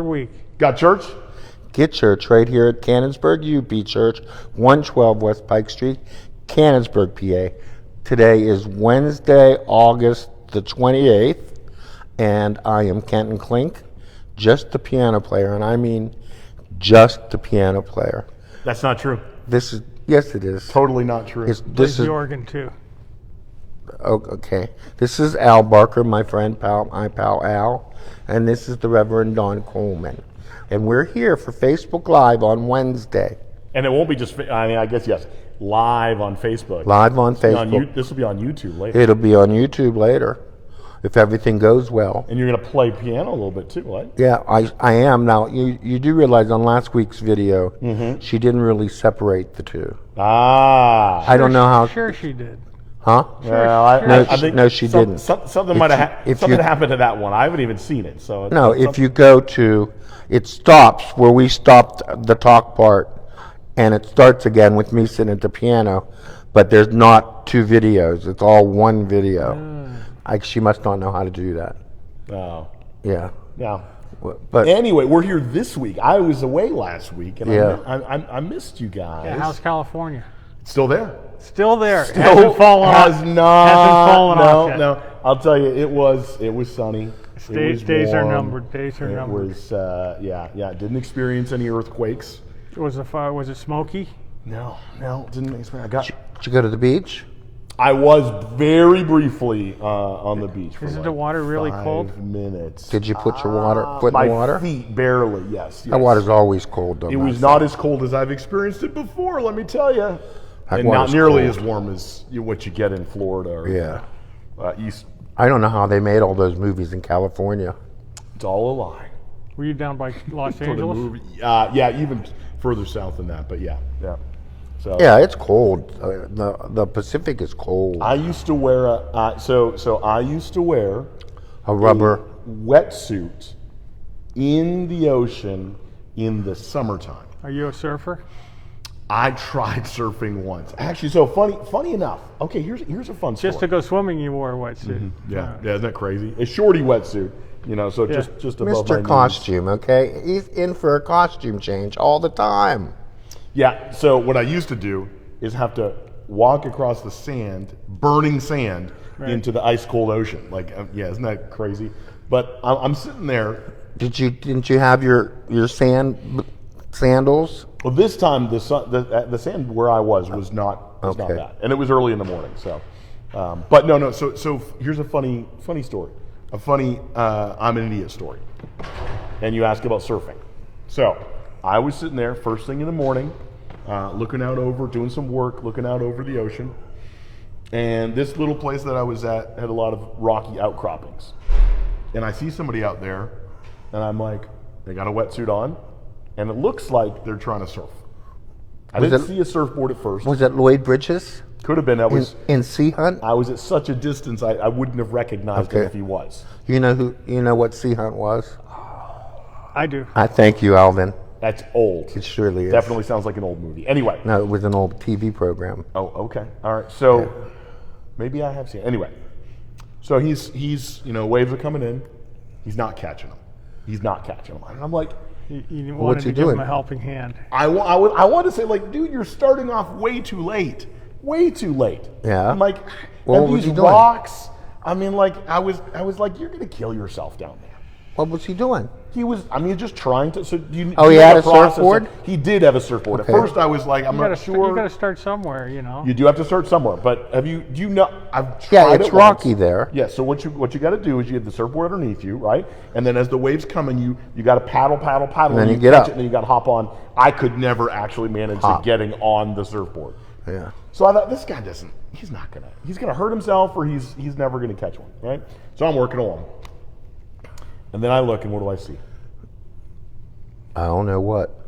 week. Got church? Get church right here at Canonsburg UP Church, 112 West Pike Street, Canonsburg, PA. Today is Wednesday, August the 28th, and I am Kenton Klink, just the piano player, and I mean just the piano player. That's not true. Yes, it is. Totally not true. Plays the organ too. Okay. This is Al Barker, my friend, my pal Al, and this is the Reverend Don Coleman. And we're here for Facebook Live on Wednesday. And it won't be just, I guess, yes, live on Facebook. Live on Facebook. This will be on YouTube later. It'll be on YouTube later, if everything goes well. And you're going to play piano a little bit too, right? Yeah, I am. Now, you do realize on last week's video, she didn't really separate the two. I don't know how. Sure she did. Huh? Well, I think no, she didn't. Something might have happened to that one. I haven't even seen it. So no, if you go to, it stops where we stopped the talk part, and it starts again with me sitting at the piano, but there's not two videos. It's all one video. She must not know how to do that. Oh. Yeah. Yeah. But anyway, we're here this week. I was away last week, and Yeah. I missed you guys. Yeah, how's California? Still there. Still there. Still hasn't fallen off. Has not. Hasn't fallen off yet. No. I'll tell you, it was sunny. Days are numbered. Days are numbered. It was Didn't experience any earthquakes. Was it smoky? No, didn't experience. did you go to the beach? I was very briefly on the beach. Isn't the water really 5 cold? minutes. Did you put your foot in the water? My feet, barely, yes. That water's always cold, though. It was not as cold as I've experienced it before, let me tell you. That And not water's nearly cold. as warm as what you get in Florida or East. I don't know how they made all those movies in California. It's all a lie. Were you down by Los For the Angeles? movie. Yeah, even further south than that, but yeah. So Yeah, it's cold. The Pacific is cold. I used to wear I used to wear A rubber. wetsuit in the ocean in the summertime. Are you a surfer? I tried surfing once. Actually, so funny enough. Okay, here's a fun story. Just to go swimming, you wore a wetsuit. Yeah, isn't that crazy? A shorty wetsuit, so Yeah. just above my Mr. knees. Costume, okay? He's in for a costume change all the time. Yeah, so what I used to do is have to walk across the sand, burning sand, into the ice cold ocean. Like, isn't that crazy? But I'm sitting there. Didn't you have your sandals? Well, this time the sand where I was not bad, and it was early in the morning. So, but no. So here's a funny story, a funny I'm an idiot story. And you ask about surfing. So I was sitting there first thing in the morning, looking out over, doing some work, looking out over the ocean, and this little place that I was at had a lot of rocky outcroppings, and I see somebody out there, and I'm like, they got a wetsuit on. And it looks like they're trying to surf. I didn't see a surfboard at first. Was it Lloyd Bridges? Could have been. In Sea Hunt? I was at such a distance I wouldn't have recognized him if he was. You know what Sea Hunt was? I do. I thank you, Alvin. That's old. It surely is. Definitely sounds like an old movie. Anyway. No, it was an old TV program. Oh, okay. All right. So maybe I have seen it. Anyway. So he's waves are coming in. He's not catching them. And I'm like, You What's wanted he to give him doing? a helping hand. I want to say, like, dude, you're starting off way too late. Way too late. Yeah. I'm like, Well, and what was these he doing? rocks. I mean, like, I was like, you're gonna kill yourself down there. What was he doing? He was, just trying to. So do you? Oh, do he you know had the a process surfboard? He did have a surfboard. Okay. At first, I was like, I'm You not gotta, sure. you got to start somewhere, You do have to start somewhere, but do you know? I've tried Yeah, it's it rocky once. there. Yeah. So what you got to do is you have the surfboard underneath you, right? And then as the waves come in, you got to paddle, And then and you get catch up. it, and then you got to hop on. I could never actually manage to getting on the surfboard. Yeah. So I thought, this guy he's gonna hurt himself, or he's never gonna catch one, right? So I'm working along, and then I look, and what do I see? I don't know what.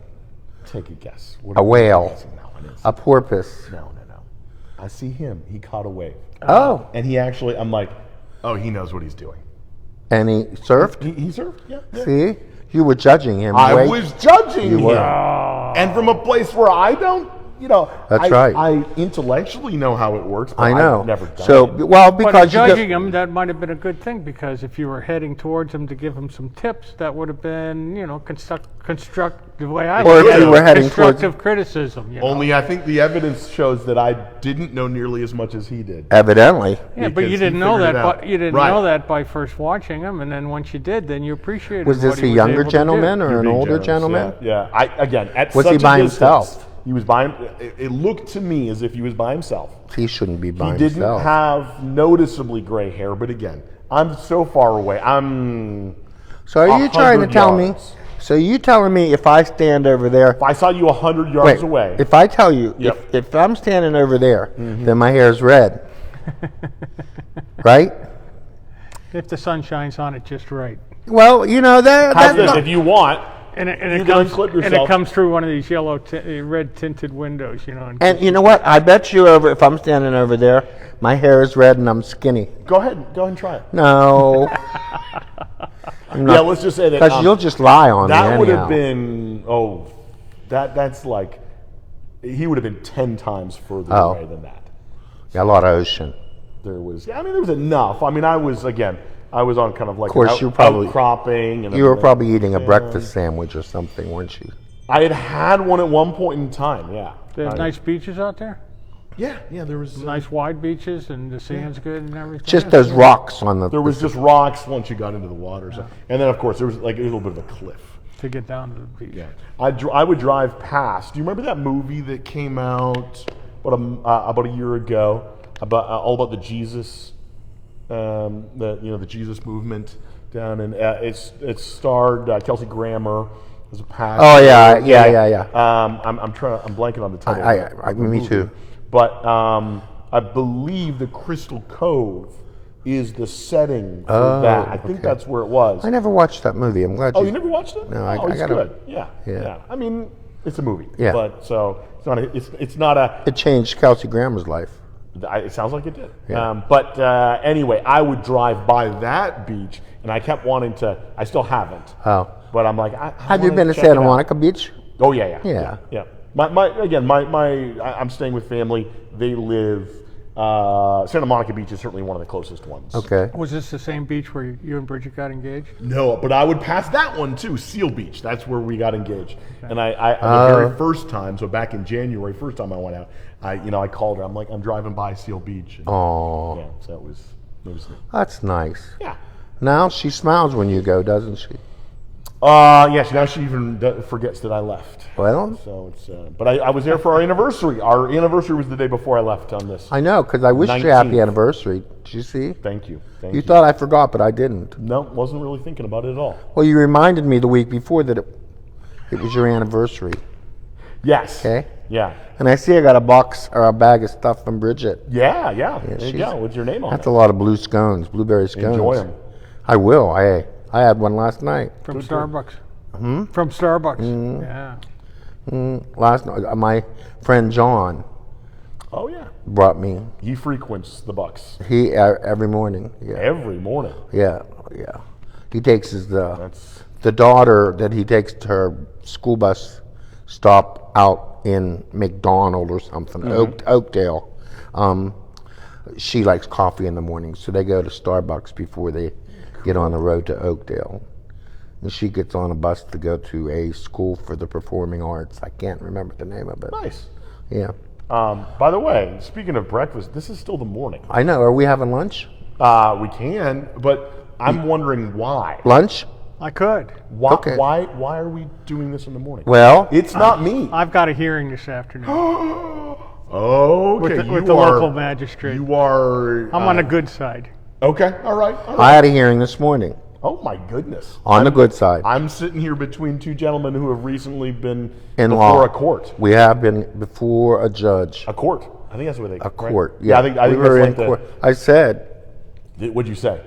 Take a guess. What A whale. No, it is. A porpoise. No. I see him. He caught a wave. Oh. And he actually, I'm like, oh, he knows what he's doing. And he surfed? He surfed, yeah. See? You were judging him. I was judging him. were. And from a place where I don't That's I, right. I intellectually know how it works, but I know. I've never done So, it. well, But in because you judging go, him, that might have been a good thing, because if you were heading towards him to give him some tips, that would have been, construct the way I Or look if at you it, were heading towards- constructive criticism. Only I think the evidence shows that I didn't know nearly as much as he did. evidently, Yeah, but because you he didn't know figured that. it out. But you didn't Right. know that by first watching him, and then once you did, then you appreciated. was this what he a was younger able to do. gentleman or You're an being older generous, gentleman? Yeah. Again, at Was such he a by distance, himself? He was by. It looked to me as if he was by himself. He shouldn't be by He didn't himself. have noticeably gray hair, but again, I'm so far away. So are you trying to 100 tell me? yards. So you telling me if I stand over there? If I saw you 100 yards Wait, away, if I tell you, Yep. if I'm standing over there, then my hair is red, right? If the sun shines on it just right, Well, how's that's this? not, If you want, and it You can comes unclip and it yourself. comes through one of these yellow, red tinted windows, and you know what? I bet you if I'm standing over there, my hair is red and I'm skinny. go ahead and try it. No. Yeah, let's just say that Because you'll just lie on me that would anyhow. have been that's like he would have been 10 times further Oh. away than that. Yeah, a lot of ocean. There was enough. I mean, I was on kind of like Of course, you probably- outcropping. And You were everything. probably eating a And breakfast sandwich or something, weren't you? I had one at one point in time. Yeah. They have nice beaches out there, Yeah. There was nice wide beaches, and the sand's good and everything. Just Yeah. those rocks on the. There was just rocks once you got into the water, so, and then of course there was like a little bit of a cliff. to get down to the beach. Yeah, I would drive past. Do you remember that movie that came out about a year ago about all about the Jesus, the Jesus movement down in it starred Kelsey Grammer as a pastor. Oh yeah. I'm blanking on the title. I- of the me movie. too. But I believe the Crystal Cove is the setting for that. I think okay. that's where it was. I never watched that movie. I'm glad Oh, you never watched it? No, oh, I it's gotta- good. Yeah. Yeah. I mean, it's a movie. Yeah. But so it's not a. It changed Kelsey Grammer's life. It sounds like it did. Yeah. But anyway, I would drive by that beach, and I kept wanting to. I still haven't. Oh. But I'm like, Have you been to Santa Monica Beach? Oh yeah. Yeah. I'm staying with family. They live. Santa Monica Beach is certainly one of the closest ones. Okay. Was this the same beach where you and Bridget got engaged? No, but I would pass that one too, Seal Beach. That's where we got engaged. And the very first time, so back in January, first time I went out, I called her. I'm like, I'm driving by Seal Beach. And, Oh, yeah, so it was that's nice. yeah. Now she smiles when you go, doesn't she? Yes. Now she even forgets that I left. Well, So it's. But I was there for our anniversary. Our anniversary was the day before I left on this. I know, because I wished you 19th. happy anniversary. Did you see? Thank you. Thank You thought I forgot, but I didn't. No, wasn't really thinking about it at all. Well, you reminded me the week before that it was your anniversary. Yes. Okay. Yeah. And I see I got a box or a bag of stuff from Bridget. Yeah. There you she's- go. With your name on That's it. a lot of blueberry scones. Enjoy them. I will. I had one last night. From Good, Starbucks. From Starbucks. Yeah. Last night, my friend John Oh yeah. brought me. He frequents the Bucks He every morning. Yeah. every morning. Yeah. He takes That's the daughter that he takes to her school bus stop out in McDonald or something, Oakdale. She likes coffee in the morning, so they go to Starbucks before they get on the road to Oakdale. And she gets on a bus to go to a school for the performing arts. I can't remember the name of it. nice. Yeah. By the way, speaking of breakfast, this is still the morning. I know. Are we having lunch? We can, but I'm wondering why. Lunch? I could. Why? Okay. Why are we doing this in the morning? Well, It's not me. I've got a hearing this afternoon Okay, with the local magistrate. You are. I'm on the good side. Okay, all right. I had a hearing this morning Oh my goodness. on the good side. I'm sitting here between two gentlemen who have recently been In before law. a court. We have been before a judge. A court. I think that's what they. A court. Yeah, I think we were that's in like court. I said, What'd you say?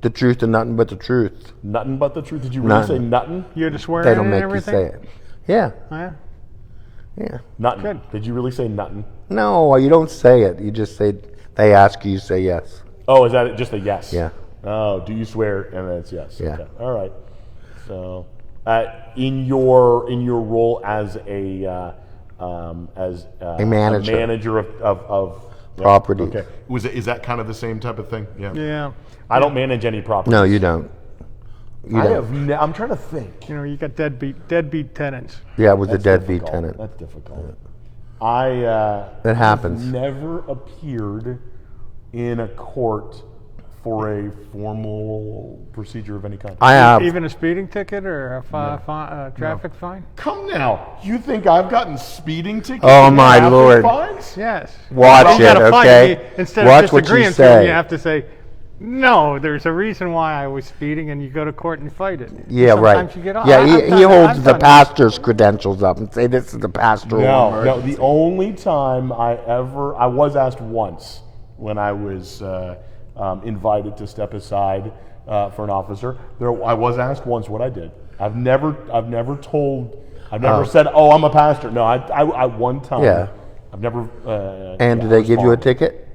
the truth and nothing but the truth. Nothing but the truth. Did you really say Nothing. nothing? You had to swear They in don't and make you everything? say it. Yeah, Yeah. yeah. Nothing. Good. Did you really say nothing? No, you don't say it. You just say, they ask you, you say yes. Oh, is that just a yes? Yeah. Oh, do you swear? And then it's yes. Yeah. Okay. All right. So, in your role as a as A manager. of Properties. Okay, is that kind of the same type of thing? Yeah. Yeah. I don't manage any properties. No, you don't. You don't. I'm trying to think. You know, you got deadbeat tenants. Yeah, it was a That's deadbeat difficult. tenant. That's difficult. That happens. I've never appeared in a court for a formal procedure of any kind. I have. Even a speeding ticket or a traffic fine? Come now, you think I've gotten speeding tickets? Oh, and my traffic Lord. Fines? Yes. Watch You it, gotta fight okay? me. Instead Watch of what you disagreeing to them, say. you have to say, no, there's a reason why I was speeding, and you go to court and you fight it. Yeah, Sometimes right. you get off. Yeah, I've he done that. holds I've the done that. pastor's credentials up and say this is the pastoral No, emergency. the only time I was asked once when I was invited to step aside for an officer. I was asked once what I did. I've never said, "Oh, I'm a pastor." No, I one time. Yeah. I've never. And did they give you a ticket?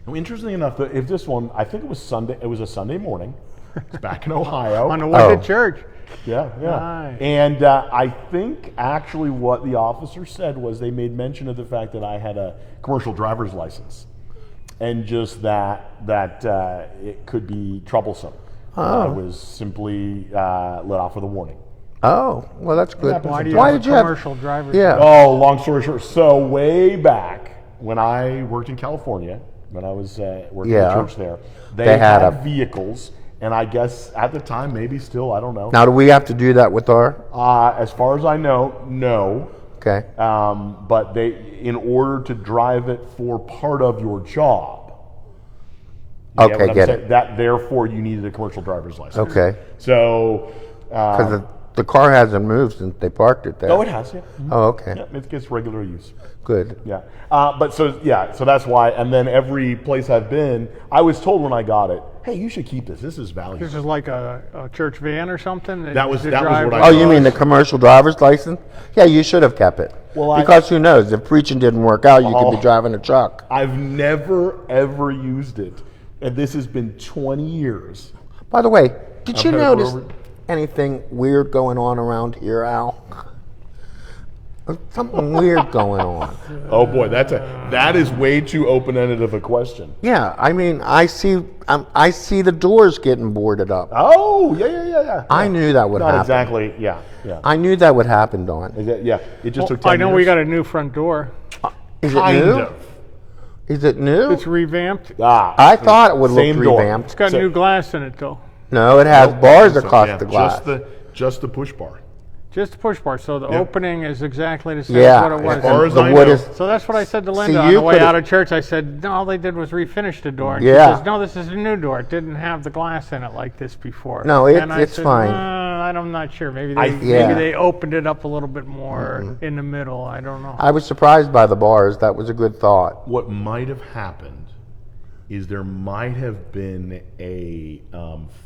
Well, interestingly enough, if this one, I think it was Sunday. It was a Sunday morning. It's back in Ohio. On the way Oh. to church. Yeah. Nice. And I think actually what the officer said was they made mention of the fact that I had a commercial driver's license, and just that it could be troublesome. I was simply let off with a warning. Oh, well, that's good. happens Why do you Why have did a you have? commercial driver's Yeah. Oh, long story short. So way back when I worked in California, when I was working Yeah. at church there, They they had had a- vehicles, and I guess at the time, maybe still, I don't know. Now, do we have to do that with our? As far as I know, no. Okay. But in order to drive it for part of your job. You Okay, what I'm get saying? it. That therefore you needed a commercial driver's license. Okay. So. Because the car hasn't moved since they parked it there. Oh, it has, yeah. Oh, okay. Yeah, it gets regular use. Good. Yeah. So that's why. And then every place I've been, I was told when I got it, hey, you should keep this. This is valuable. This is like a church van or something? That was you what drive I Oh, you mean the commercial driver's license? Yeah, you should have kept it. Well, because who knows? If preaching didn't work out, you could be Oh. driving a truck. I've never, ever used it. And this has been 20 years. By the way, did you had it notice over- anything weird going on around here, Al? There's something weird going on. Oh, boy, that is way too open-ended of a question. Yeah, I mean, I see the doors getting boarded up. Oh, yeah. I knew that would Not happen. exactly, yeah. I knew that would happen, Dawn. Yeah, it just took 10 I know years. we got a new front door. Is it Kind new? of. Is it new? It's revamped. I thought it would look Same door. revamped. It's got So- new glass in it, though. No, it has bars So, across yeah, the glass. Just the push bar. Just the push bar, so the Yeah. opening is exactly the same Yeah, as what it was. As far as the I wood know. is. So that's what I said to Linda See, on you the way could've- out of church. I said, no, all they did was refinish the door. And Yeah. She says, no, this is a new door. It didn't have the glass in it like this before. No, And I it's said, fine. I'm not sure. Maybe Yeah. they opened it up a little bit more in the middle. I don't know. I was surprised by the bars. That was a good thought. What might have happened is there might have been a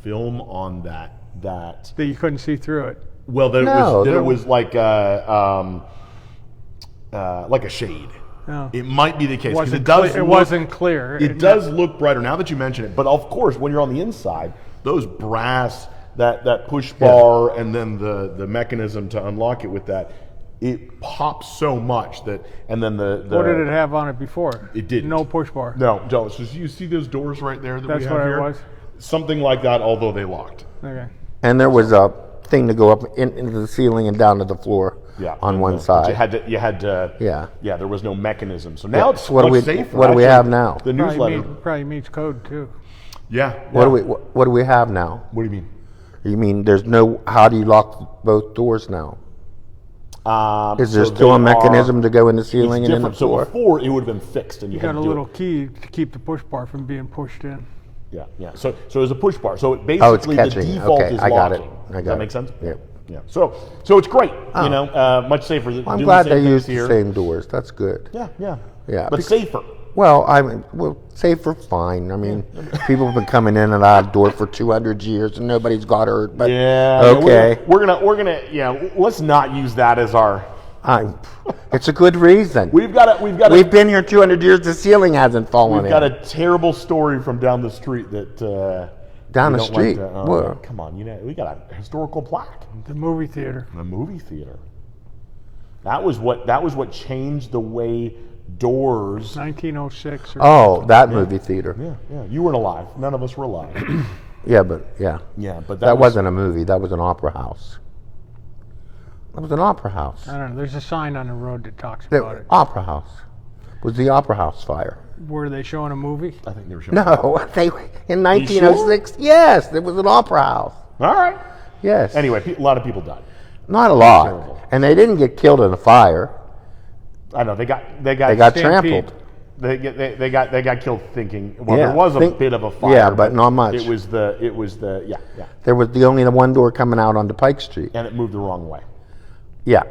film on that That you couldn't see through it. well that No, it was like a shade. No. It might be the case because Wasn't it does. cle- it look- wasn't clear. It does look brighter now that you mention it. But of course, when you're on the inside, those brass that push bar and then the mechanism to unlock it with that, it pops so much that and then the What did it have on it before? It didn't. No push bar. No, don't. So you see those doors right there that That's we have what it here? was? Something like that, although they locked. Okay. And there was a thing to go up into the ceiling and down to the floor Yeah. on one But side. You had to. Yeah. Yeah, there was no mechanism. So now it's So much safer. what do we Actually, have now? The newsletter. Probably Meets code too. Yeah. What do we have now? What do you mean? You mean there's no? How do you lock both doors now? Is there So still a they mechanism are- to go in the It's ceiling and in the different. So floor? before it would have been fixed, and you You had got to a do little it. key to keep the push bar from being pushed in. Yeah. So it was a push bar. So it Oh, it's basically the catching. default Okay, is I got it. locking. I Does got that it. make sense? Yeah. Yeah. So it's great. You know, much safer. I'm Doing glad the they same used things the here. same doors. That's good. Yeah. Yeah, But because- safer. Well, safer, fine. I mean, people have been coming in and out of the door for 200 years and nobody's got hurt. But Yeah. okay, We're gonna. Yeah. Let's not use that as our. it's a good reason. We've got We've been here 200 years. The ceiling hasn't fallen We've got in. a terrible story from down the street that. Down we the don't like street? to- Where? Come on, we got a historical plaque. The movie theater. The movie theater. That was what changed the way doors. 1906. Or Oh, that movie theater. Yeah. You weren't alive. None of us were alive. Yeah, but yeah. Yeah, but That wasn't a movie. That was an opera house. That was an opera house. I don't know. There's a sign on the road that talks about it. Opera house. Was the opera house fire? Were they showing a movie? I think they were showing. No, they in 1906. Yes, there was an opera house. All right. Yes. Anyway, a lot of people died. Not a lot, Terrible. and they didn't get killed in a fire. I know they got Got Stampede. trampled. They got killed thinking. Well, Yeah, there was a bit of a fire. yeah, but not much. It was the yeah, There was only the one door coming out onto Pike Street. and it moved the wrong way. Yeah,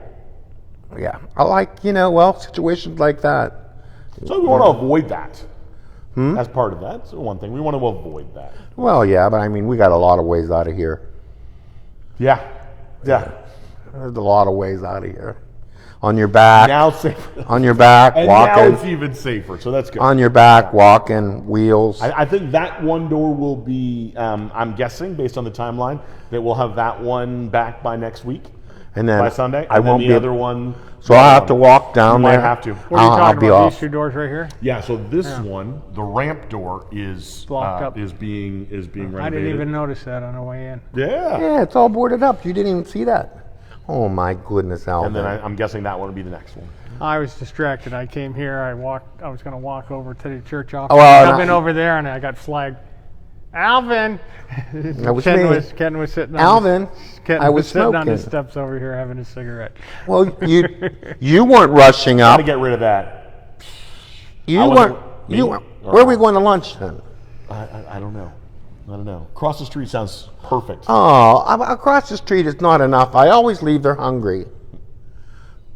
yeah. I like situations like that. So we want to avoid that. As part of that, so one thing we want to avoid that. Well, yeah, but I mean, we got a lot of ways out of here. Yeah. There's a lot of ways out of here. On your back. Now safer. On your back, And now walking. it's even safer, so that's good. On your back, walking, wheels. I think that one door will be, I'm guessing, based on the timeline, that we'll have that one back by next week, And then by Sunday. I and won't then be the other one. So I'll have to walk down You there. might have to. What are you I'll talking be about? off. These two doors right here? Yeah. So this one, the ramp door is Blocked up. is being renovated. I didn't even notice that on the way in. Yeah. Yeah, it's all boarded up. You didn't even see that. Oh my goodness, Alvin. And then I'm guessing that one will be the next one. I was distracted. I came here. I was going to walk over to the church office. Oh, well, I've no. been over there, and I got flagged. Alvin. That was Ken me. Ken was sitting. Alvin, Ken I was was sitting on the smoking. steps over here having a cigarette. Well, you weren't rushing Got up. to get rid of that. You I weren't. wasn't- You me? weren't. Where are we going to lunch then? I don't know. I don't know. Across the street sounds perfect. Oh, across the street is not enough. I always leave there hungry.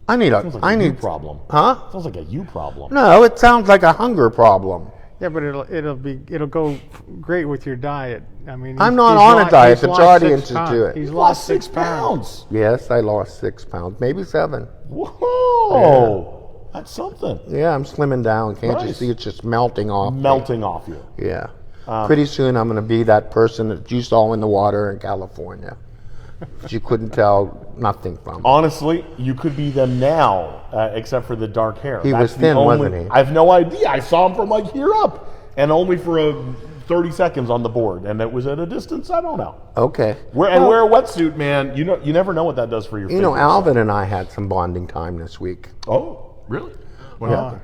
I need a. Sounds like I a you need. problem. Huh? Sounds like a you problem. No, it sounds like a hunger problem. Yeah, but it'll go great with your diet. I mean, I'm he's- not he's on a lo- diet. he's The lost Charity 6 pounds. Institute. He's You lost 6 pounds. Yes, I lost 6 pounds, maybe 7. Whoa. That's something. Yeah, I'm slimming down. Can't you Nice. see it's just melting off? me? Melting off you. Yeah. Pretty soon I'm going to be that person that you saw in the water in California. That you couldn't tell nothing from. Honestly, you could be them now, except for the dark hair. He was the thin, only- wasn't he? I have no idea. I saw him from like here up, and only for 30 seconds on the board, and it was at a distance. I don't know. Okay. Wear a wetsuit, man. You never know what that does for your. You know, figure. Alvin and I had some bonding time this week. Oh, really? What happened?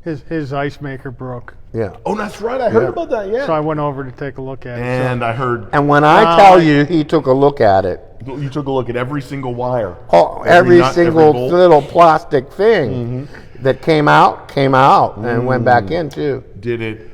His ice maker broke, Yeah. Oh, that's right. I heard Yeah. about that. Yeah. so I went over to take a look at it. and I heard And when I tell you he took a look at it, you took a look at every single wire. oh, every nut, single every bolt. little plastic thing that came out, and went back in too. Did it?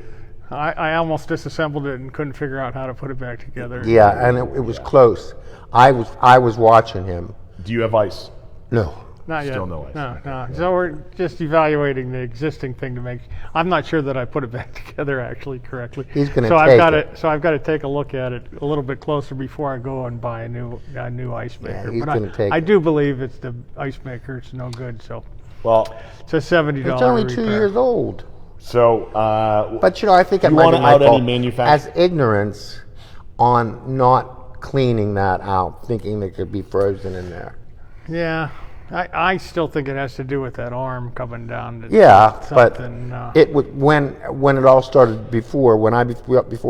I almost disassembled it and couldn't figure out how to put it back together. Yeah, and it was close. I was watching him. Do you have ice? No. Not yet. Still no ice. No. So we're just evaluating the existing thing to make. I'm not sure that I put it back together actually correctly. He's gonna so take I've got it. So I've got to take a look at it a little bit closer before I go and buy a new ice maker. he's but gonna take I it. do believe it's the ice maker. It's no good. So Well, it's a $70. It's only 2 repair. years old. so But I think it You might wanna be my out any fault manufacturer- as ignorance on not cleaning that out, thinking it could be frozen in there. Yeah. I still think it has to do with that arm coming down. To Yeah, but something, it was when it all started before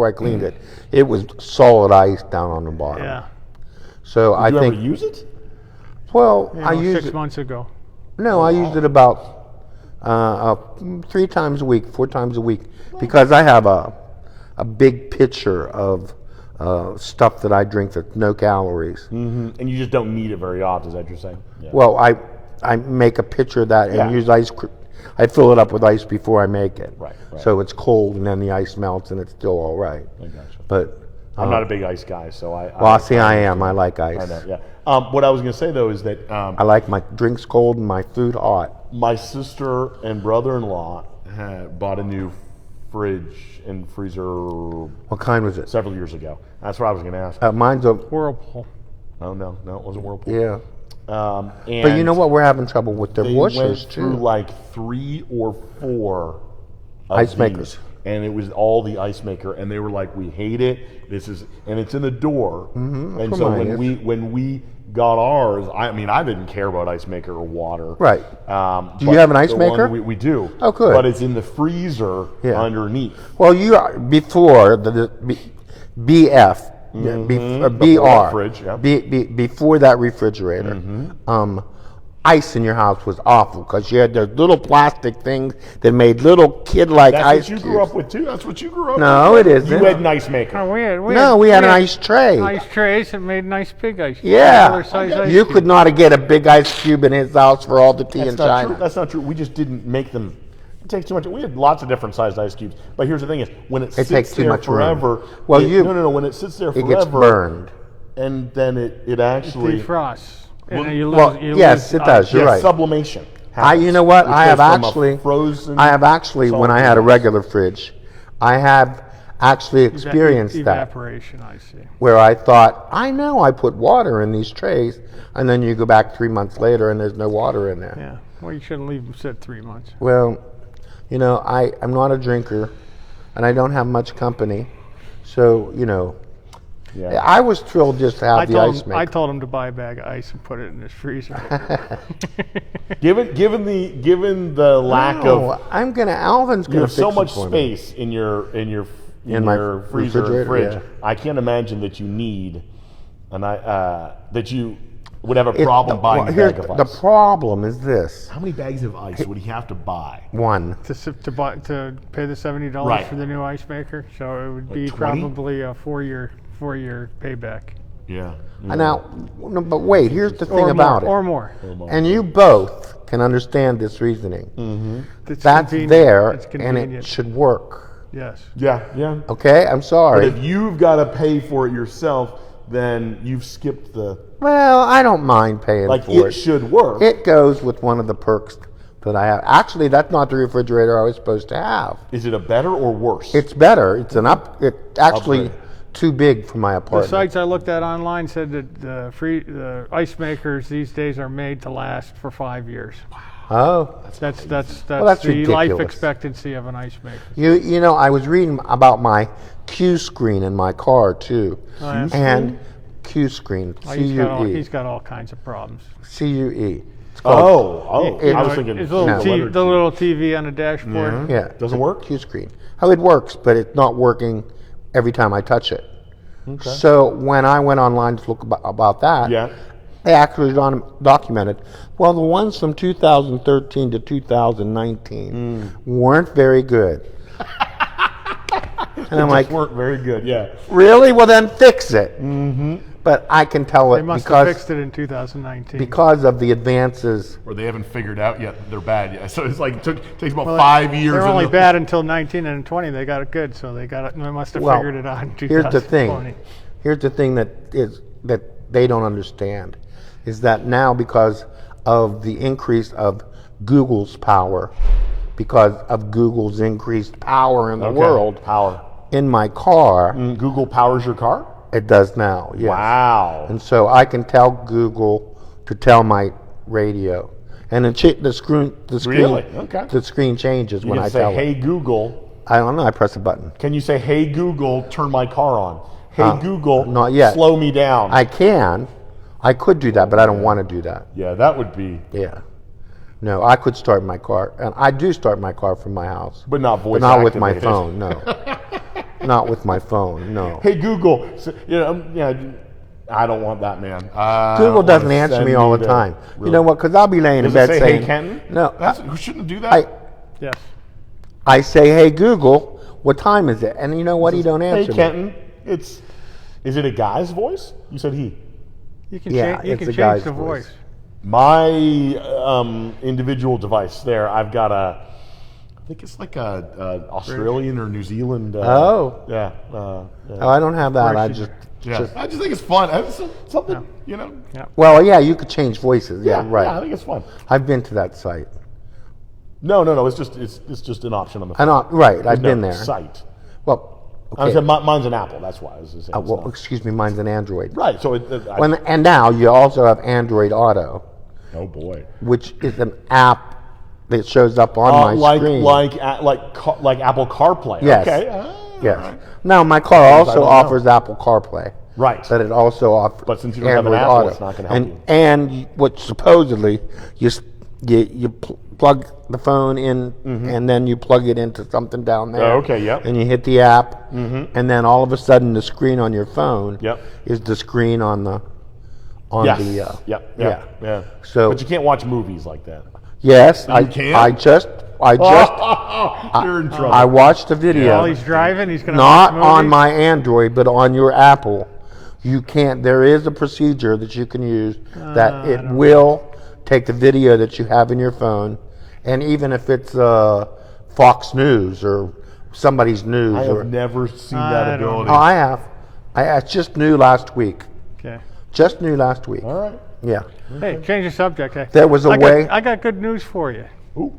I cleaned it. It was solid ice down on the bottom. yeah. So I you think ever use it? well You I know, used 6 it. months ago. No, I used it about 3 times a week, 4 times a week, because I have a big pitcher of stuff that I drink that's no calories. And you just don't need it very often, is that what you're saying? Yeah. Well, I make a pitcher of that and Yeah. use ice. I fill it up with ice before I make it. Right. So it's cold and then the ice melts and it's still all right. I gotcha. But I'm not a big ice guy, so I am. I like ice. I know, yeah. What I was going to say, though, is that I like my drinks cold and my food hot. my sister and brother-in-law had bought a new fridge and freezer What kind was it? several years ago. That's what I was going to ask. Mine's a Whirlpool. Oh, no, it wasn't Whirlpool. yeah. And But you know what? We're having trouble with the they washers went through too. like 3 or 4 of Ice these, makers. and it was all the ice maker, and they were like, "We hate it. This is," and it's in the door. And what so mine when is. we got ours, I mean, I didn't care about ice maker or water. Right. Do you but have an ice the one maker? We do. Oh, good. But it's in the freezer Yeah. underneath. Well, you are before the BF, BR, fridge, yeah. before that refrigerator. Ice in your house was awful because you had those little plastic things that made little kid-like That's ice what you cubes. grew up with too. That's what you grew up No, with. it isn't. You had an ice maker. Oh, We had an ice tray. Ice trays that made nice big ice. Yeah, regular size ice you cubes. could not get a big ice cube in his house for all the tea That's in not China. true. That's not true. We just didn't make them. It takes too much. We had lots of different sized ice cubes. But here's the thing: is when it sits takes too there much room. forever. Well, no. When it sits there It forever, gets burned. and then it actually defrosts. Well, And you lose, Well, you yes, lose it does. You're right. sublimation. You know what? It I have goes from a actually, frozen when I had a regular fridge, I have actually experienced that. Evaporation, I see. Where I thought, I know I put water in these trays, and then you go back 3 months later and there's no water in there. Yeah. Well, you shouldn't leave them sit 3 months. Well, you know, I'm not a drinker, and I don't have much company, so, you know, Yeah. I was thrilled just to have the ice maker. I told him to buy a bag of ice and put it in his freezer. Given the lack No, of Alvin's you gonna have fix so it much for me. space in your In my freezer and refrigerator, fridge, yeah. I can't imagine that you need that you would have a It- problem buying well, a here's bag of the ice. problem is this. How many bags of ice would he have to buy? One. to pay the $70 Right. for the new ice maker, so it would be 20? probably a four-year payback. Yeah. Now, no, but wait, here's the thing Or about more, it. or more. And you both can understand this reasoning. It's That's convenient. there, It's and convenient. it should work. Yes. Yeah. Yeah. Okay, I'm But sorry. if you've got to pay for it yourself, then you've skipped the Well, I don't mind paying like. for It should work. It goes with one of the perks that I have. Actually, that's not the refrigerator I was supposed to have. Is it a better or worse? It's better. It's actually Upgrade. too big for my The apartment. sites I looked at online said that the ice makers these days are made to last for 5 years. Oh, That's that's the life ridiculous. expectancy of an ice maker. you know, I was reading about my Q screen in my car too, Oh, yeah? and Q screen, Oh, he's CUE, got all kinds of problems. CUE. Oh, It- I was know, thinking his little No. the little TV on the dashboard. Yeah, Doesn't work? Q screen. Oh, it works, but it's not working every time I touch it. So when I went online to look about that, Yeah. they actually documented, well, the ones from 2013 to 2019 weren't very good. And I'm like, weren't very good. Yeah. really? Well, then fix it. But I can tell They it must have because fixed it in 2019. of the advances. Or they haven't figured out yet that they're bad yet. So it's like takes about 5 years. They're only until- bad until 19 and 20. They got it good, so they must have Well, figured it out in 2020. here's the thing. Here's the thing that they don't understand is that now because of the increase of Google's power, because of Google's increased power in the Okay. world, Power. in my car, Google powers your car? it does now. Yes. Wow. And so I can tell Google to tell my radio, and the screen Really? Okay. the screen changes You when can I say, tell hey it. Google. I don't know. I press a button. Can you say, hey Google, turn my car on? Hey Google, not yet. slow me down. I could do that, but I don't want to do that. Yeah, that would be, Yeah. No, I could start my car, and I do start my car from my house. but not voice But not with my activated. phone, no. Not with my phone, no. Hey Google, I don't want that, man. Google doesn't answer me all the time. You know what? Because I'll be laying in Does bed it say, saying, hey Kenton? no. Who shouldn't do that? Yes. I say, hey Google, what time is it? And you know what? He don't answer Hey me. Kenton, is it a guy's voice? You said he. You can Yeah, change, you it's can a change guy's the voice. voice. My individual device there, I've got I think it's like a Australian or New Zealand. Oh. Yeah. Oh, I don't have that. I course you just I just think it's fun. It's something, well, yeah, you could change voices. Yeah, right. Yeah, I think it's fun. I've been to that site. No. It's just an option on the I phone. know, right. I've No, been there. Site. Well, I okay. said mine's an Apple. That's why I was just saying. it's Well, not- excuse me, mine's an Android. right. So And now you also have Android Auto, oh boy. which is an app that shows up on my like screen. like Apple CarPlay. Yes. Okay. Yes. all right. Now my car I also don't know. offers Apple CarPlay. Right. But it also offers. But since you don't have an Apple, it's not going to help you. And what supposedly you plug the phone in, and then you plug it into something down there. Oh, okay, yep. And you hit the app, and then all of a sudden the screen on your phone Yep. is the screen on the Yes. Yeah. So, but you can't watch movies like that. yes, You can? I just You're in trouble. I watched a video. While he's driving, he's going to Not on my Android, but on your Apple. You can't. There is a procedure that you can use that it will take the video that you have in your phone, and even if it's Fox News or somebody's news. I or, have never seen that ability. Oh, I have. I just knew last week. Okay. Just knew last week. All right. Yeah. Hey, change the subject. Hey. There was a way. I got good news for you. Ooh.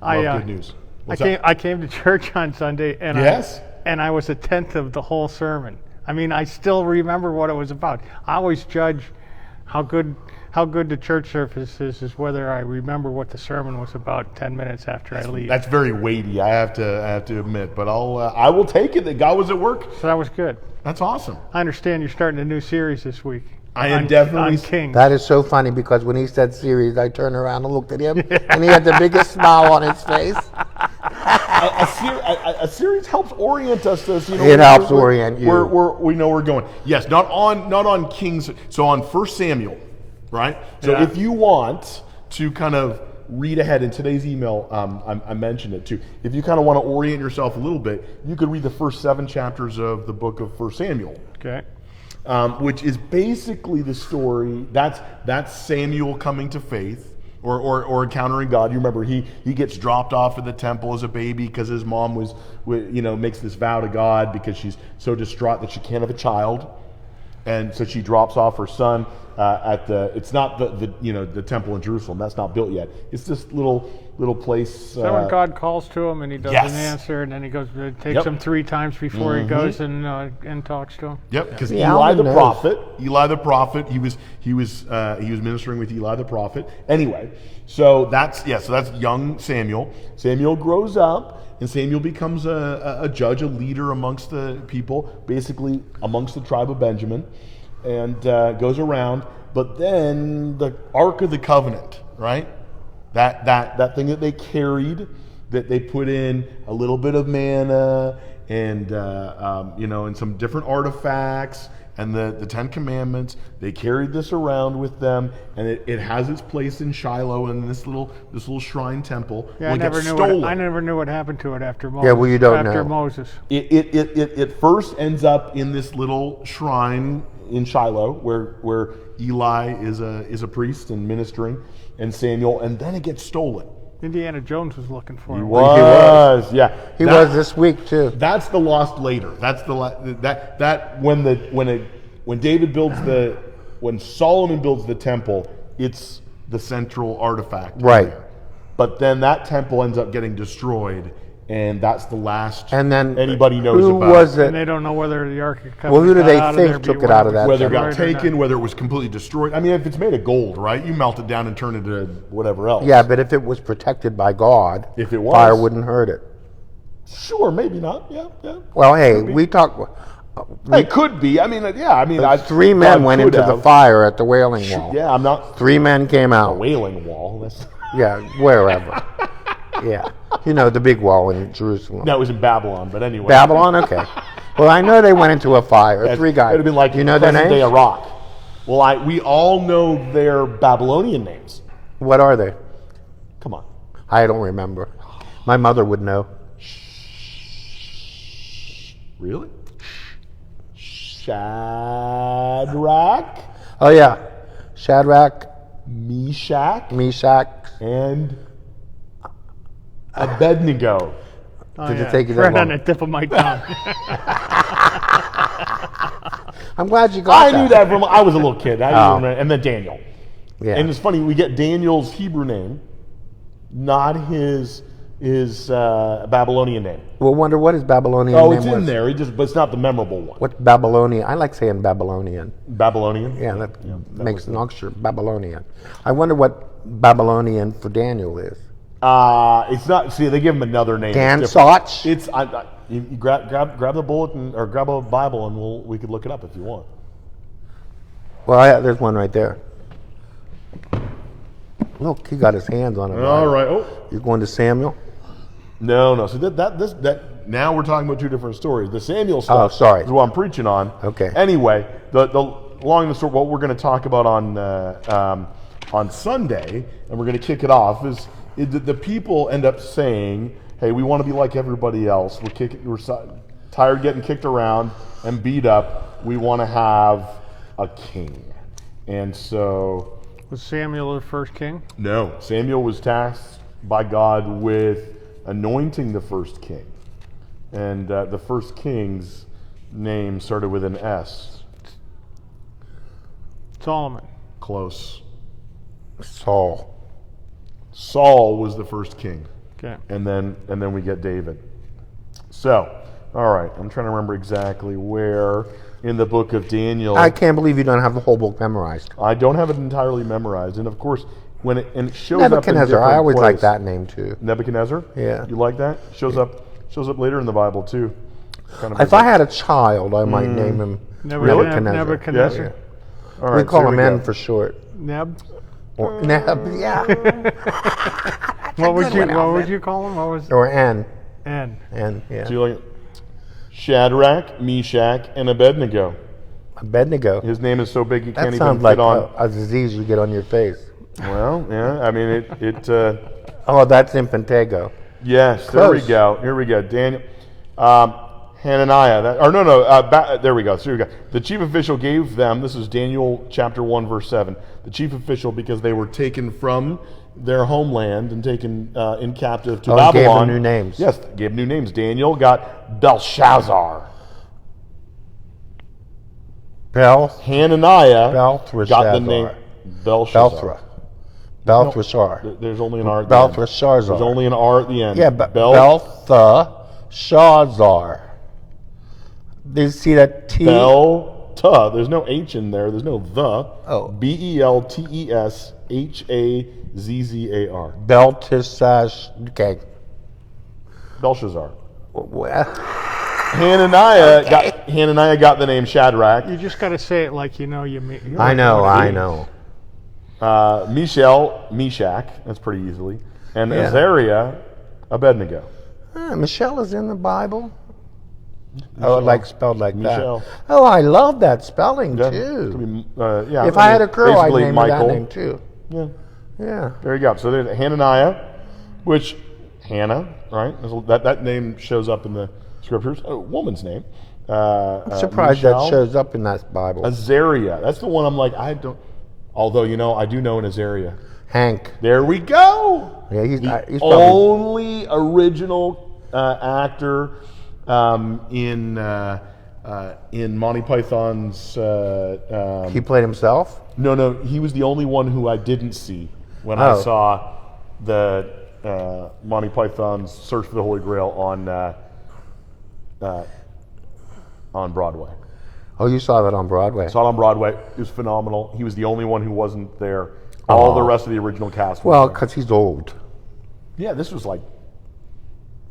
Good news. What's up? I came to church on Sunday, and Yes? I was a tenth of the whole sermon. I mean, I still remember what it was about. I always judge how good the church service is whether I remember what the sermon was about 10 minutes after I leave. That's very weighty. I have to admit, but I will take it that God was at work. So that was good. That's awesome. I understand you're starting a new series this week. I am on definitely. Kings. That is so funny because when he said series, I turned around and looked at him, and he had the biggest smile on his face. A series helps orient us to this. It helps orient you. We know where we're going. Yes, not on Kings. So on 1 Samuel, right? So Yeah. if you want to kind of read ahead in today's email, I mentioned it too. If you kind of want to orient yourself a little bit, you could read the first 7 chapters of the book of 1 Samuel. Okay. Which is basically the story. That's Samuel coming to faith or encountering God. You remember he gets dropped off at the temple as a baby because his mom makes this vow to God because she's so distraught that she can't have a child, and so she drops off her son it's not the temple in Jerusalem. That's not built yet. It's this little place. So when God calls to him and he doesn't Yes. answer, and then he goes, it takes him 3 times before he goes and talks to him. Yep, because Yeah, Eli Alvin the knows. prophet, he was ministering with Eli the prophet. Anyway, so that's young Samuel. Samuel grows up, and Samuel becomes a judge, a leader amongst the people, basically amongst the tribe of Benjamin, and goes around. But then the Ark of the Covenant, right? That thing that they carried, that they put in a little bit of manna and and some different artifacts and the 10 Commandments. They carried this around with them, and it has its place in Shiloh in this little shrine temple. Yeah, Well, I it never gets knew. stolen. I never knew what happened to it after Moses. Yeah, well, you don't after know. Moses. It first ends up in this little shrine in Shiloh where Eli is a priest and ministering, and Samuel, and then it gets stolen. Indiana Jones was looking for him. Was, yeah. He was this week too. That's the lost later. That's when David builds when Solomon builds the temple, it's the central artifact. Right. But then that temple ends up getting destroyed, and that's the last And then anybody knows who about. was And it? they don't know whether the Ark of Covenant Well, who do got they out of think there took it out of that Whether it temple? got destroyed or not. taken, whether it was completely destroyed. I mean, if it's made of gold, right? You melt it down and turn it into whatever else. Yeah, but if it was protected by God, If it was. fire wouldn't hurt it. Sure, maybe not. Yeah. Well, hey, we talked. It could be. I mean, yeah. 3 men went into the fire at the Wailing Wall. Yeah, I'm not 3 men came out. Wailing Wall. That's, Yeah, wherever. Yeah, the big wall in Jerusalem. no, it was in Babylon, but anyway. Babylon, okay. Well, I know they went into a fire. 3 guys. It would have been like you know their present day names? Iraq. Well, we all know their Babylonian names. What are they? Come on. I don't remember. My mother would know. Really? Shadrach, Oh yeah, Shadrach, Meshach, Meshach. and Abednego. Oh, Did it yeah. take you that right long? on the tip of my tongue. I'm glad you got I knew that from I was a little kid. I didn't Oh. remember. And then Daniel. Yeah. And it's funny, we get Daniel's Hebrew name, not his Babylonian name. Well, wonder what his Babylonian Oh, name it's was. in there. But it's not the memorable one. What Babylonian? I like saying Babylonian. Babylonian? Yeah, that makes an extra Babylonian. I wonder what Babylonian for Daniel is. It's not. See, they give him another name. Dan It's different. Soch? It's You grab the bulletin or grab a Bible, and we could look it up if you want. Well, there's one right there. Look, he got his hands on it. All right. Oh, You're going to Samuel? no. So that now we're talking about two different stories. The Samuel stuff sorry. is what I'm preaching on. Okay. Anyway, along the story, what we're going to talk about on Sunday, and we're going to kick it off, is the people end up saying, "Hey, we want to be like everybody else. We're tired of getting kicked around and beat up. We want to have a king." And so, Was Samuel the first king? no, Samuel was tasked by God with anointing the first king. And the first king's name started with an S. Solomon. Close. Saul. Saul was the first king. Okay. And then we get David. So, all right, I'm trying to remember exactly where in the book of Daniel. I can't believe you don't have the whole book memorized. I don't have it entirely memorized. And of course, when it shows up in Nebuchadnezzar. different I always like places. that name too. Nebuchadnezzar? Yeah. You like that? Shows up later in the Bible too. Kind of If I had a child, I might name him Nebuchadnezzar. Nebuchadnezzar. Yeah. All right, We call so him here N go. for short. Neb. Or Neb, yeah. What would good one, you Alvin. call him? What was Or N. N? N, yeah. So you like it? Shadrach, Meshach, and Abednego. Abednego. His name is so big he That can't even sounds fit like on. a disease you get on your face. Well, yeah. I mean, it. Oh, that's Infantago. Yes. Close. Here we go. Daniel, Hananiah. There we go. So here we go. The chief official gave them. This is Daniel chapter 1, verse 7. The chief official, because they were taken from their homeland and taken in captive to Oh, he gave Babylon. them new names. Yes, gave new names. Daniel got Belshazzar. Hananiah got the name Belshazzar. Belthasar. There's only an R at the end. Belthasar. There's only an R at the end. Yeah, Belthasar. Did you see that T? Belta. There's no H in there. There's no the. Oh. Belteshazzar. Belteshazzar. Okay. Belshazzar. Well, Hananiah got the name Shadrach. You just got to say it like you know you mean. I know. Meshach. That's pretty easily. And Yeah. Azariah, Abednego. Michelle is in the Bible. Oh, like spelled like Michelle. that. Oh, I love that spelling Yeah. too. Could be, yeah. If I had a girl, I'd basically name her that Michael. name too. Yeah. Yeah. There you go. So there's Hananiah, which Hannah, right? That name shows up in the scriptures. A woman's name. I'm surprised Michelle. that shows up in that Bible. Azariah. That's the one I'm like, I don't. Although, I do know an Azariah. Hank. There we go. Yeah, he's probably. Only original actor in Monty Python's. He played himself? No, he was the only one who I didn't see when Oh. I saw the Monty Python's Search for the Holy Grail on Broadway. Oh, you saw that on Broadway. Saw it on Broadway. It was phenomenal. He was the only one who wasn't there. All the rest of the original cast was Well, there. because he's old. Yeah, this was like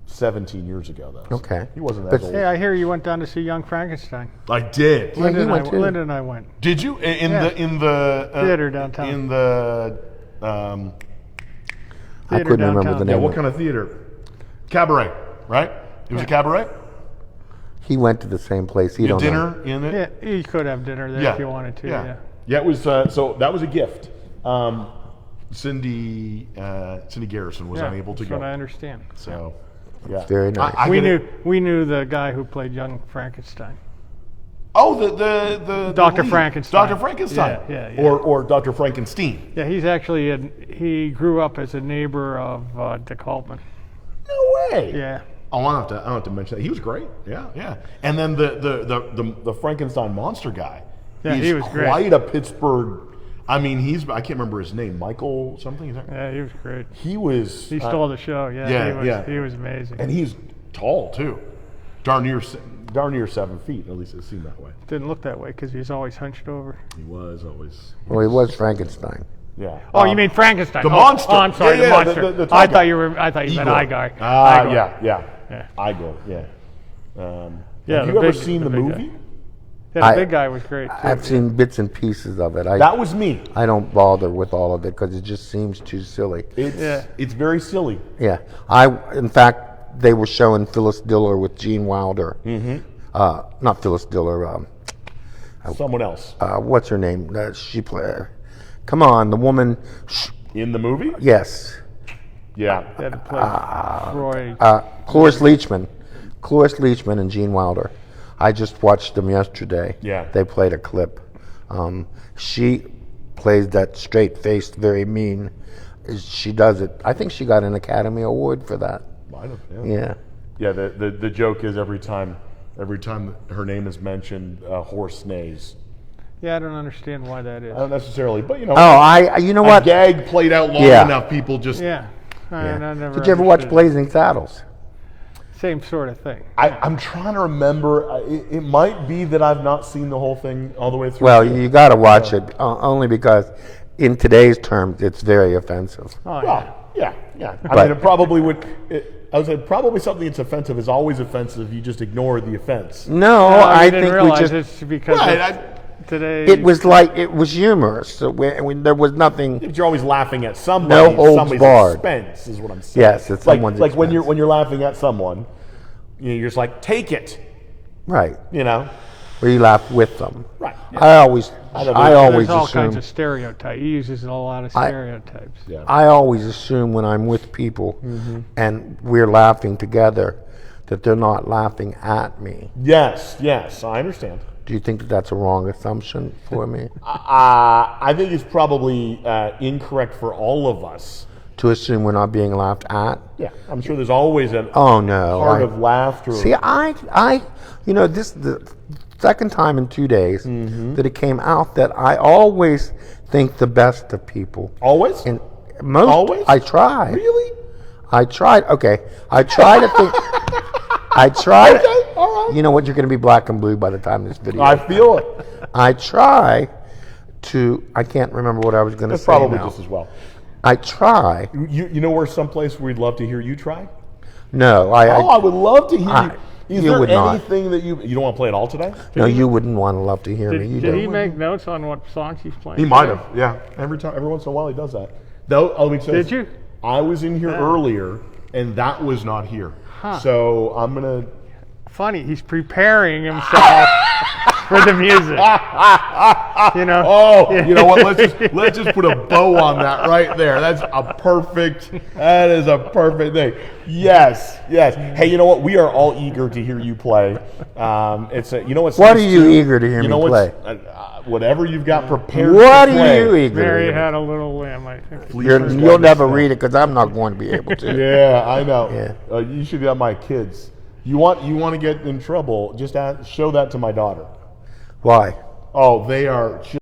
17 years ago, though. Okay. He wasn't But- that old. Hey, I hear you went down to see Young Frankenstein. I did. Yeah, he went too. Linda and I went. Did you in Yeah. the Theater downtown. In the I Theater couldn't remember downtown. the yeah, name. what kind of theater? Cabaret, right? It was a cabaret. He went to the same place. He You had don't know. dinner in it. Yeah, you could have dinner there if you wanted to. Yeah. Yeah, it was. So that was a gift. Cindy Garrison was unable to that's go. what I understand. So, yeah. Very nice. We knew the guy who played Young Frankenstein. Oh, the Dr. lead. Frankenstein. Dr. Frankenstein. Yeah. Or Dr. Frankenstein. Yeah, he's actually he grew up as a neighbor of Dick Haltman. No way. Yeah. Oh, I don't have to mention that. He was great. Yeah. And then the Frankenstein monster guy. Yeah, he was great. quite a Pittsburgh. I mean, I can't remember his name. Michael something. Is that? Yeah, he was great. He was. He stole the show. Yeah. He was amazing. And he's tall too. Darn near 7 feet. At least it seemed that way. Didn't look that way because he was always hunched over. He was always. Well, he was Frankenstein. Yeah. Oh, you mean Frankenstein? the Oh, monster. Oh, I'm sorry, Yeah, the yeah, monster. the tall I guy. thought you meant Igor. Eye Guy. Ah, Igor. yeah. Yeah. Igor, yeah. Yeah, have the you ever big- seen the the big movie? guy. Yeah, I- the big guy was great too. I've seen bits and pieces of it. That was me. I don't bother with all of it because it just seems too silly. It's very silly. Yeah, in fact, they were showing Phyllis Diller with Gene Wilder. Mm-hmm. Not Phyllis Diller. Someone else What's her name? She played. Come on, the woman. in the movie. Yes, Yeah. Had to play Roy. Cloris Leachman and Gene Wilder. I just watched them yesterday. Yeah. They played a clip. She plays that straight-faced, very mean. She does it. I think she got an Academy Award for that. I don't, Yeah. Yeah. The joke is every time her name is mentioned, a horse neighs. Yeah, I don't understand why that is. I don't necessarily, but you know. Oh, you know a what? gag played out long Yeah. enough, people just. Yeah. I never Did you ever watch understood it. Blazing Saddles? Same sort of thing. I'm trying to remember. It might be that I've not seen the whole thing all the way through. Well, you got to watch it only because, in today's terms, it's very offensive. Oh, yeah. Well, yeah. I But- mean, it probably would. I would say probably something that's offensive is always offensive. You just ignore the offense. No, No, I you didn't think we realize just. it's because Right, of today. It was humorous. So there was nothing. But you're always laughing at somebody. No holds somebody's barred. expense is what I'm saying. Yes, it's someone's like when expense. you're laughing at someone, you're just like take it. Right. You know. Where you laugh with them. Right. I always There's all kinds assume. of stereotypes. He uses a lot of stereotypes. Yeah. I always assume when I'm with people and we're laughing together that they're not laughing at me. Yes. I understand. Do you think that that's a wrong assumption for me? I think it's probably incorrect for all of us. To assume we're not being laughed at? Yeah, I'm sure there's always a Oh no. part of laughter. See, this is the second time in 2 days that it came out that I always think the best of people. Always? And most, Always? I try. Really? I tried. Okay, I try to think. I try. Okay, all right. You know what? You're going to be black and blue by the time this video. I feel it. I try to. I can't remember what I was going to That's say probably now. just as well. I try. You know where someplace we'd love to hear you try? No, I would love to hear you. Is you there would not. anything that you don't want to play it all today? No, you wouldn't want to love to hear me. Did, You did he don't. make notes on what songs he's playing? He might today? have. Yeah. Every once in a while he does that. Though, let me tell Did you? I was in here earlier, and that was not here. Huh. So I'm gonna. Funny, he's preparing himself for the music. You know. Oh, you know what? Let's just put a bow on that right there. That is a perfect thing. Yes. Hey, you know what? We are all eager to hear you play. You know what's What nice are you too? eager to hear me what's- play? Whatever you've got prepared. What to are play. you eager? Mary to hear? had a little lamb, I think. You'll never read it because I'm not going to be able to. Yeah, I know. Yeah. You should have my kids. You want to get in trouble? Just show that to my daughter. Why? Oh, they are.